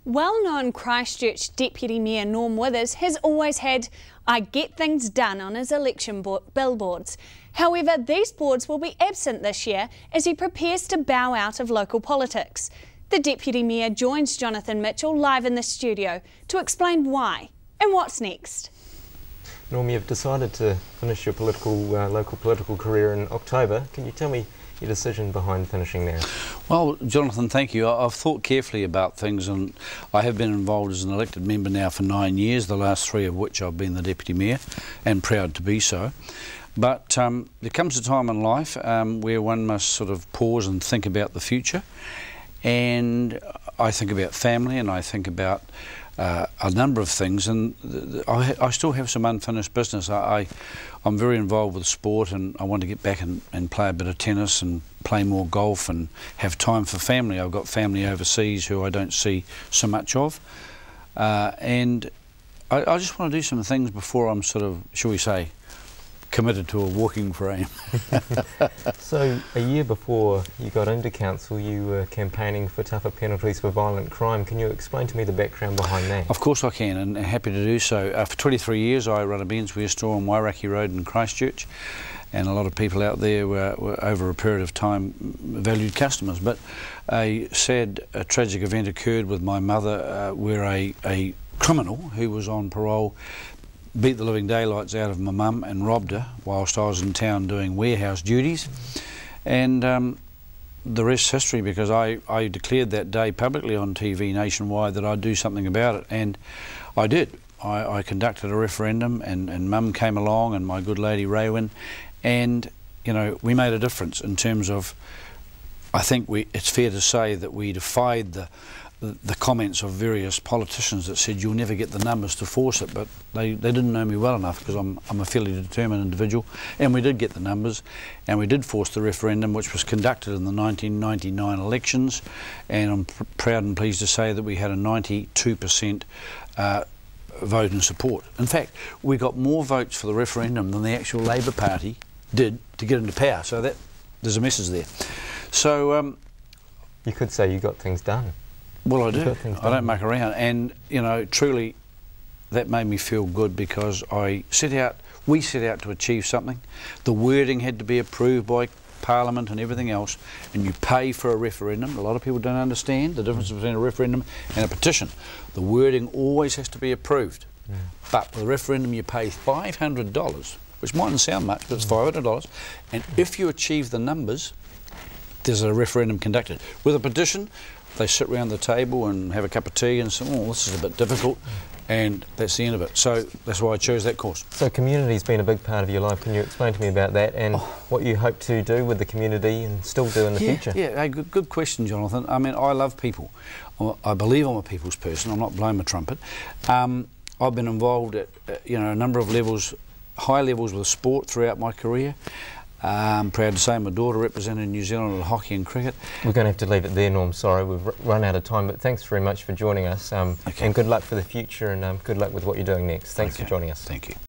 Well-known Christchurch Deputy Mayor Norm Withers has always had "I get things done" on his election billboards. However, these boards will be absent this year as he prepares to bow out of local politics. The Deputy Mayor joins Jonathan Mitchell live in the studio to explain why and what's next. Norm, you've decided to finish your local political career in October. Can you tell me your decision behind finishing there? Well, Jonathan, thank you. I've thought carefully about things, and I have been involved as an elected member now for 9 years, the last 3 of which I've been the Deputy Mayor, and proud to be so. But there comes a time in life where one must sort of pause and think about the future, and I think about family, and I think about a number of things, and I still have some unfinished business. I'm very involved with sport, and I want to get back and play a bit of tennis and play more golf and have time for family. I've got family overseas who I don't see so much of, and I just want to do some things before I'm sort of, shall we say, committed to a walking frame. So a year before you got into council, you were campaigning for tougher penalties for violent crime. Can you explain to me the background behind that? Of course I can, and happy to do so. For 23 years I run a menswear store on Wairaki Road in Christchurch, and a lot of people out there were over a period of time valued customers. But a sad, tragic event occurred with my mother where a criminal who was on parole beat the living daylights out of my mum and robbed her whilst I was in town doing warehouse duties. And the rest's history, because I declared that day publicly on TV nationwide that I'd do something about it, and I did. I conducted a referendum, and Mum came along and my good lady Raywin, and you know, we made a difference in terms of, I think it's fair to say that we defied the comments of various politicians that said you'll never get the numbers to force it, but they didn't know me well enough, because I'm a fairly determined individual, and we did get the numbers, and we did force the referendum, which was conducted in the 1999 elections, and I'm proud and pleased to say that we had a 92% vote in support. In fact, we got more votes for the referendum than the actual Labour Party did to get into power, so that there's a message there. So you could say you got things done. Well, I do. I don't muck around, and you know, truly, that made me feel good, because we set out to achieve something. The wording had to be approved by Parliament and everything else, and you pay for a referendum. A lot of people don't understand the difference between a referendum and a petition. The wording always has to be approved, but with a referendum you pay $500, which mightn't sound much, but it's $500, and if you achieve the numbers, there's a referendum conducted. With a petition, they sit around the table and have a cup of tea and say, oh, this is a bit difficult, and that's the end of it. So that's why I chose that course. So community's been a big part of your life. Can you explain to me about that and what you hope to do with the community and still do in the future? Yeah, good question, Jonathan. I mean, I love people. I believe I'm a people's person. I'm not blowing my trumpet. I've been involved at a number of levels, high levels with sport throughout my career. I'm proud to say my daughter represented New Zealand at hockey and cricket. We're going to have to leave it there, Norm. Sorry, we've run out of time, but thanks very much for joining us. And good luck for the future, and good luck with what you're doing next. Thanks for joining us. Thank you.